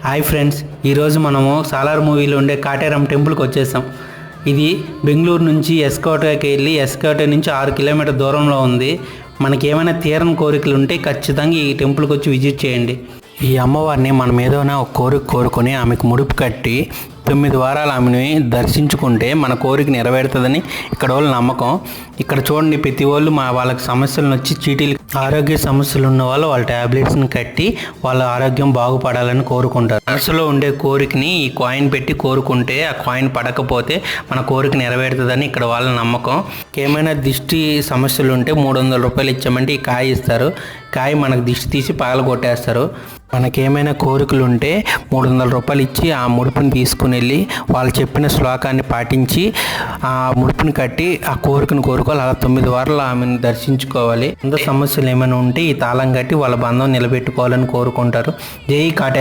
Hi friends, ఈరోజు మనము సాలార్ మూవీలో ఉండే కాటేరం టెంపుల్కి వచ్చేసాం. ఇది బెంగళూరు నుంచి ఎస్కోటకి వెళ్ళి ఎస్కోట నుంచి 6 కిలోమీటర్ దూరంలో ఉంది. మనకి ఏమైనా తీరని కోరికలు ఉంటే ఖచ్చితంగా ఈ టెంపుల్కి వచ్చి విజిట్ చేయండి. ఈ అమ్మవారిని మనం ఏదైనా ఒక కోరిక కోరుకొని ఆమెకు ముడుపు కట్టి 9 వారాలు ఆమెను దర్శించుకుంటే మన కోరిక నెరవేరుతుందని ఇక్కడ వాళ్ళ నమ్మకం. ఇక్కడ చూడండి, ప్రతి వాళ్ళు వాళ్ళకి సమస్యలను వచ్చి చీటీలు, ఆరోగ్య సమస్యలు ఉన్న వాళ్ళు వాళ్ళ ట్యాబ్లెట్స్ని కట్టి వాళ్ళ ఆరోగ్యం బాగుపడాలని కోరుకుంటారు. మనసులో ఉండే కోరికని ఈ కాయిన్ పెట్టి కోరుకుంటే ఆ కాయిన్ పడకపోతే మన కోరిక నెరవేరుతుందని ఇక్కడ వాళ్ళ నమ్మకం. ఏమైనా దిష్టి సమస్యలు ఉంటే 300 రూపాయలు ఇచ్చామంటే ఈ కాయ ఇస్తారు. కాయ మనకు దిష్టి తీసి పగల కొట్టేస్తారు. మనకేమైనా కోరికలు ఉంటే 300 రూపాయలు ఇచ్చి ఆ ముడుపుని తీసుకుని వెళ్ళి వాళ్ళు చెప్పిన శ్లోకాన్ని పాటించి ఆ ముడుపుని కట్టి ఆ కోరికను కోరుకోవాలి. అలా 9 వారాలు ఆమెను దర్శించుకోవాలి. అంత సమస్యలు ఏమైనా ఉంటే ఈ తాళం కట్టి వాళ్ళ బంధం నిలబెట్టుకోవాలని కోరుకుంటారు. జై కాటే.